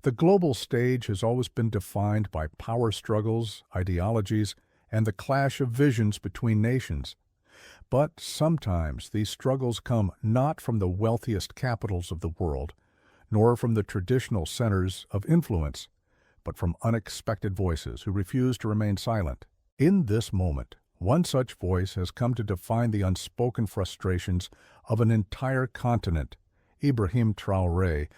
The global stage has always been defined by power struggles, ideologies, and the clash of visions between nations. But sometimes these struggles come not from the wealthiest capitals of the world, nor from the traditional centers of influence, but from unexpected voices who refuse to remain silent. In this moment, one such voice has come to define the unspoken frustrations of an entire continent. Ibrahim Traoré,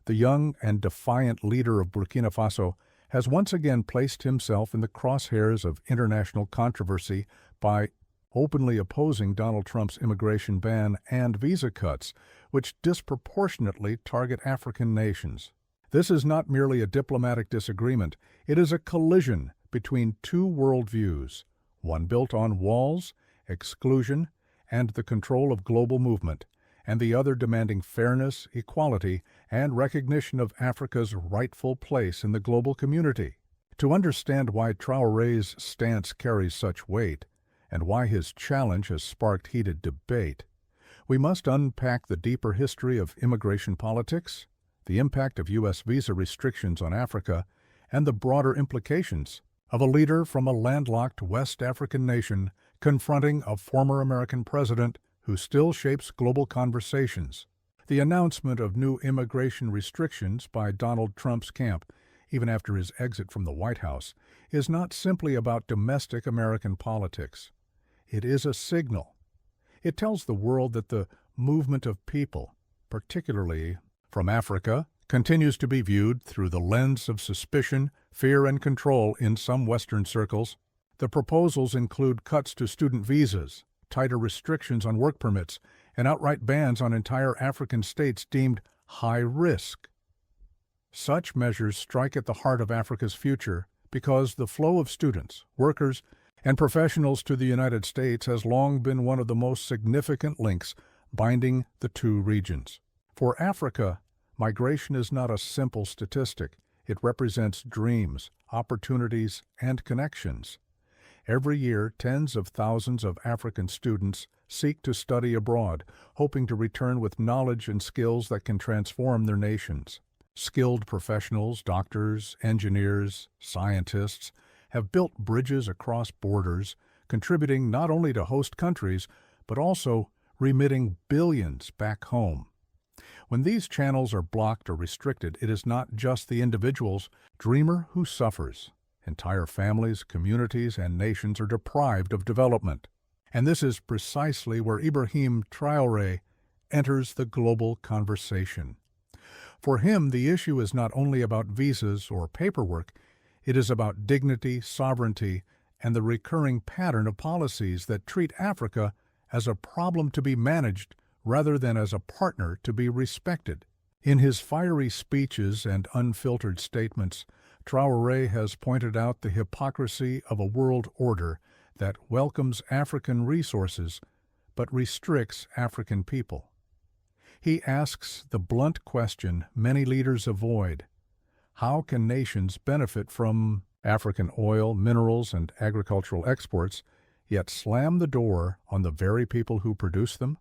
the young and defiant leader of Burkina Faso, has once again placed himself in the crosshairs of international controversy by openly opposing Donald Trump's immigration ban and visa cuts, which disproportionately target African nations. This is not merely a diplomatic disagreement, it is a collision between two worldviews, one built on walls, exclusion, and the control of global movement, and the other demanding fairness, equality, and recognition of Africa's rightful place in the global community. To understand why Traoré's stance carries such weight, and why his challenge has sparked heated debate, we must unpack the deeper history of immigration politics, the impact of U.S. visa restrictions on Africa, and the broader implications of a leader from a landlocked West African nation confronting a former American president who still shapes global conversations. The announcement of new immigration restrictions by Donald Trump's camp, even after his exit from the White House, is not simply about domestic American politics. It is a signal. It tells the world that the movement of people, particularly from Africa, continues to be viewed through the lens of suspicion, fear, and control in some Western circles. The proposals include cuts to student visas, tighter restrictions on work permits, and outright bans on entire African states deemed high risk. Such measures strike at the heart of Africa's future because the flow of students, workers, and professionals to the United States has long been one of the most significant links binding the two regions. For Africa, migration is not a simple statistic. It represents dreams, opportunities, and connections. Every year, tens of thousands of African students seek to study abroad, hoping to return with knowledge and skills that can transform their nations. Skilled professionals, doctors, engineers, scientists, have built bridges across borders, contributing not only to host countries, but also remitting billions back home. When these channels are blocked or restricted, it is not just the individual's dreamer who suffers. Entire families, communities, and nations are deprived of development. And this is precisely where Ibrahim Traoré enters the global conversation. For him, the issue is not only about visas or paperwork, it is about dignity, sovereignty, and the recurring pattern of policies that treat Africa as a problem to be managed rather than as a partner to be respected. In his fiery speeches and unfiltered statements, Traoré has pointed out the hypocrisy of a world order that welcomes African resources but restricts African people. He asks the blunt question many leaders avoid: how can nations benefit from African oil, minerals, and agricultural exports, yet slam the door on the very people who produce them?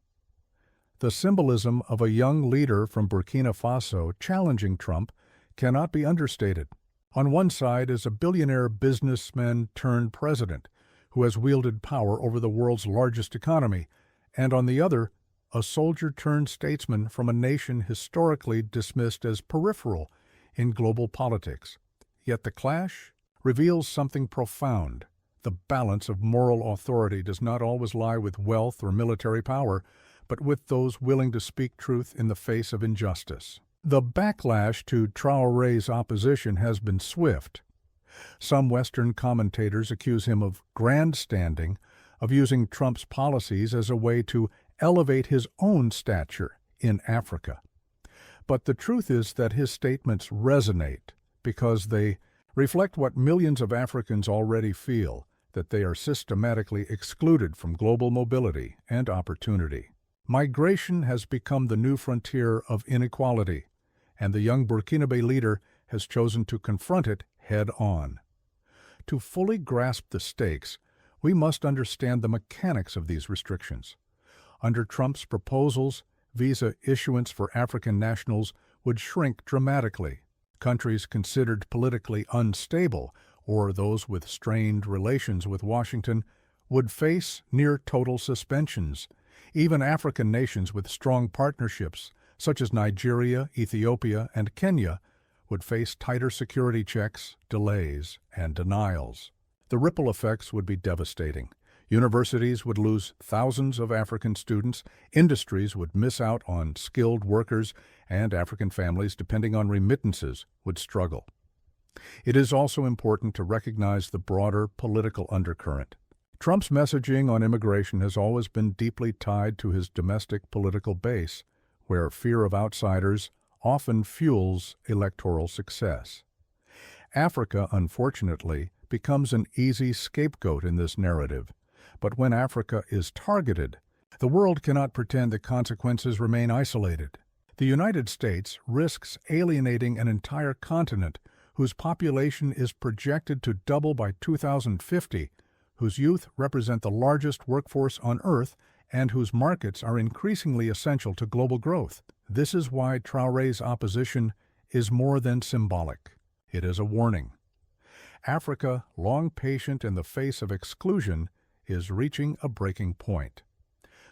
The symbolism of a young leader from Burkina Faso challenging Trump cannot be understated. On one side is a billionaire businessman turned president who has wielded power over the world's largest economy, and on the other, a soldier turned statesman from a nation historically dismissed as peripheral in global politics. Yet the clash reveals something profound. The balance of moral authority does not always lie with wealth or military power, but with those willing to speak truth in the face of injustice. The backlash to Traoré's opposition has been swift. Some Western commentators accuse him of grandstanding, of using Trump's policies as a way to elevate his own stature in Africa. But the truth is that his statements resonate because they reflect what millions of Africans already feel, that they are systematically excluded from global mobility and opportunity. Migration has become the new frontier of inequality, and the young Burkinabe leader has chosen to confront it head-on. To fully grasp the stakes, we must understand the mechanics of these restrictions. Under Trump's proposals, visa issuance for African nationals would shrink dramatically. Countries considered politically unstable, or those with strained relations with Washington, would face near total suspensions. Even African nations with strong partnerships, such as Nigeria, Ethiopia, and Kenya, would face tighter security checks, delays, and denials. The ripple effects would be devastating. Universities would lose thousands of African students, industries would miss out on skilled workers, and African families, depending on remittances, would struggle. It is also important to recognize the broader political undercurrent. Trump's messaging on immigration has always been deeply tied to his domestic political base, where fear of outsiders often fuels electoral success. Africa, unfortunately, becomes an easy scapegoat in this narrative. But when Africa is targeted, the world cannot pretend the consequences remain isolated. The United States risks alienating an entire continent whose population is projected to double by 2050, whose youth represent the largest workforce on Earth, and whose markets are increasingly essential to global growth. This is why Traoré's opposition is more than symbolic. It is a warning. Africa, long patient in the face of exclusion, is reaching a breaking point.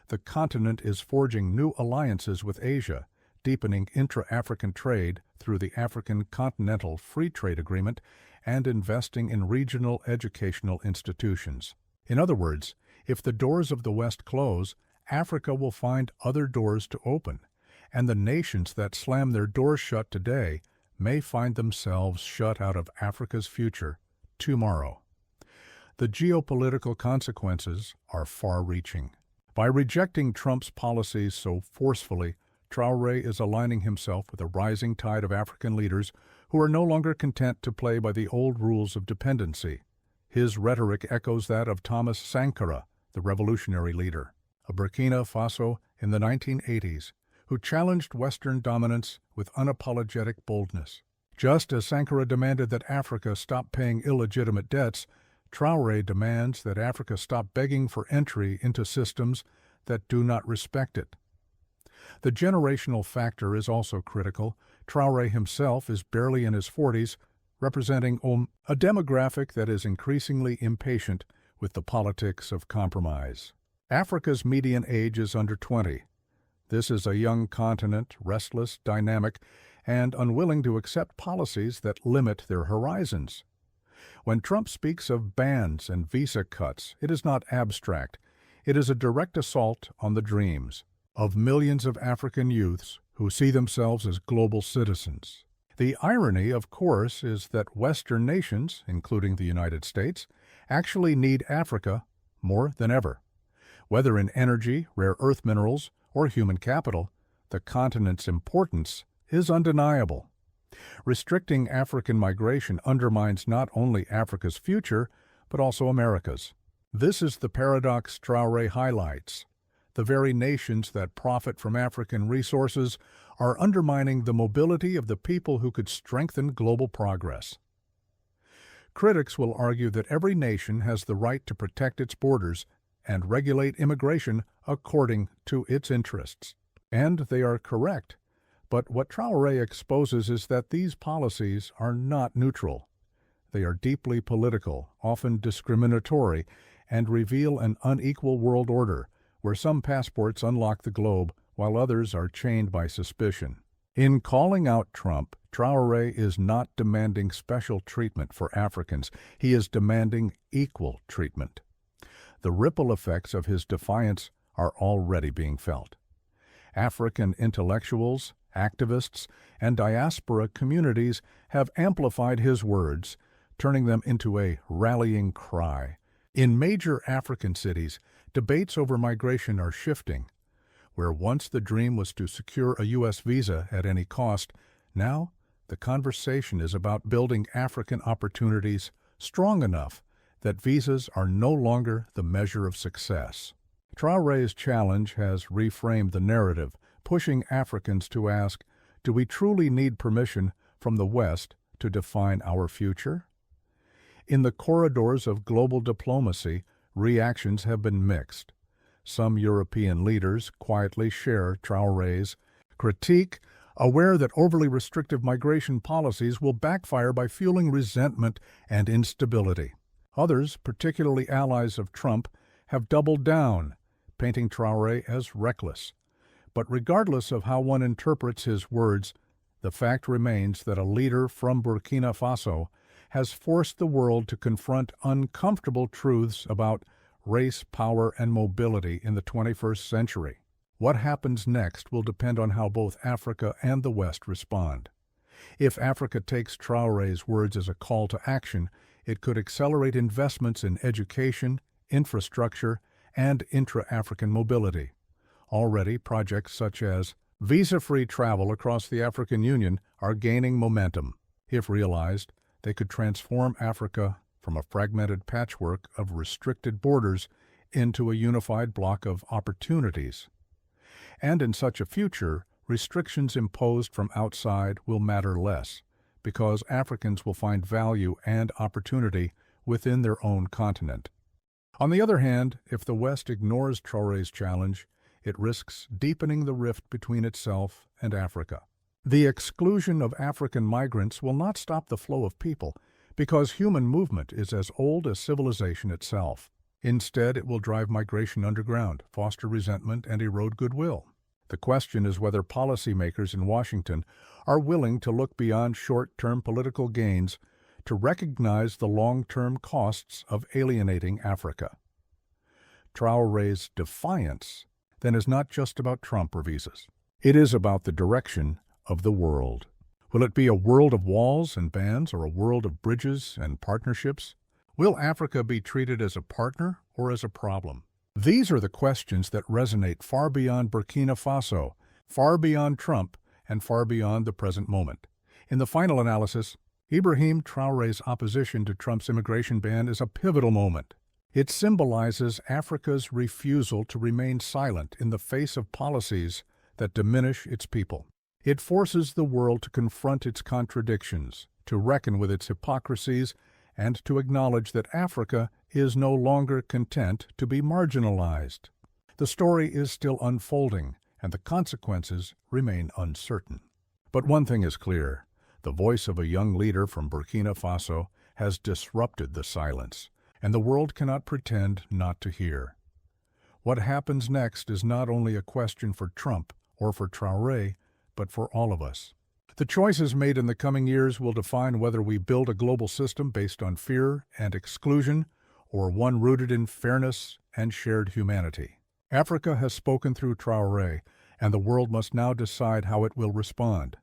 The continent is forging new alliances with Asia, deepening intra-African trade through the African Continental Free Trade Agreement, and investing in regional educational institutions. In other words, if the doors of the West close, Africa will find other doors to open, and the nations that slam their doors shut today may find themselves shut out of Africa's future tomorrow. The geopolitical consequences are far-reaching. By rejecting Trump's policies so forcefully, Traoré is aligning himself with a rising tide of African leaders who are no longer content to play by the old rules of dependency. His rhetoric echoes that of Thomas Sankara, the revolutionary leader of Burkina Faso in the 1980s, who challenged Western dominance with unapologetic boldness. Just as Sankara demanded that Africa stop paying illegitimate debts, Traoré demands that Africa stop begging for entry into systems that do not respect it. The generational factor is also critical. Traoré himself is barely in his 40s, representing a demographic that is increasingly impatient with the politics of compromise. Africa's median age is under 20. This is a young continent, restless, dynamic, and unwilling to accept policies that limit their horizons. When Trump speaks of bans and visa cuts, it is not abstract. It is a direct assault on the dreams of millions of African youths who see themselves as global citizens. The irony, of course, is that Western nations, including the United States, actually need Africa more than ever. Whether in energy, rare earth minerals, or human capital, the continent's importance is undeniable. Restricting African migration undermines not only Africa's future, but also America's. This is the paradox Traoré highlights. The very nations that profit from African resources are undermining the mobility of the people who could strengthen global progress. Critics will argue that every nation has the right to protect its borders and regulate immigration according to its interests. And they are correct. But what Traoré exposes is that these policies are not neutral. They are deeply political, often discriminatory, and reveal an unequal world order, where some passports unlock the globe while others are chained by suspicion. In calling out Trump, Traoré is not demanding special treatment for Africans. He is demanding equal treatment. The ripple effects of his defiance are already being felt. African intellectuals, activists, and diaspora communities have amplified his words, turning them into a rallying cry. In major African cities, debates over migration are shifting. Where once the dream was to secure a U.S. visa at any cost, now the conversation is about building African opportunities strong enough that visas are no longer the measure of success. Traoré's challenge has reframed the narrative, pushing Africans to ask, do we truly need permission from the West to define our future? In the corridors of global diplomacy, reactions have been mixed. Some European leaders quietly share Traoré's critique aware that overly restrictive migration policies will backfire by fueling resentment and instability. Others, particularly allies of Trump, have doubled down, painting Traoré as reckless. But regardless of how one interprets his words, the fact remains that a leader from Burkina Faso has forced the world to confront uncomfortable truths about race, power, and mobility in the 21st century. What happens next will depend on how both Africa and the West respond. If Africa takes Traoré's words as a call to action, it could accelerate investments in education, infrastructure, and intra-African mobility. Already, projects such as visa-free travel across the African Union are gaining momentum. If realized, they could transform Africa from a fragmented patchwork of restricted borders into a unified block of opportunities. And in such a future, restrictions imposed from outside will matter less, because Africans will find value and opportunity within their own continent. On the other hand, if the West ignores Traoré's challenge, it risks deepening the rift between itself and Africa. The exclusion of African migrants will not stop the flow of people, because human movement is as old as civilization itself. Instead, it will drive migration underground, foster resentment, and erode goodwill. The question is whether policymakers in Washington are willing to look beyond short-term political gains to recognize the long-term costs of alienating Africa. Traoré's defiance, then, is not just about Trump or visas. It is about the direction of the world. Will it be a world of walls and bans or a world of bridges and partnerships? Will Africa be treated as a partner or as a problem? These are the questions that resonate far beyond Burkina Faso, far beyond Trump, and far beyond the present moment. In the final analysis, Ibrahim Traoré's opposition to Trump's immigration ban is a pivotal moment. It symbolizes Africa's refusal to remain silent in the face of policies that diminish its people. It forces the world to confront its contradictions, to reckon with its hypocrisies, and to acknowledge that Africa is no longer content to be marginalized. The story is still unfolding, and the consequences remain uncertain. But one thing is clear: the voice of a young leader from Burkina Faso has disrupted the silence, and the world cannot pretend not to hear. What happens next is not only a question for Trump or for Traoré, but for all of us. The choices made in the coming years will define whether we build a global system based on fear and exclusion, or one rooted in fairness and shared humanity. Africa has spoken through Traoré, and the world must now decide how it will respond.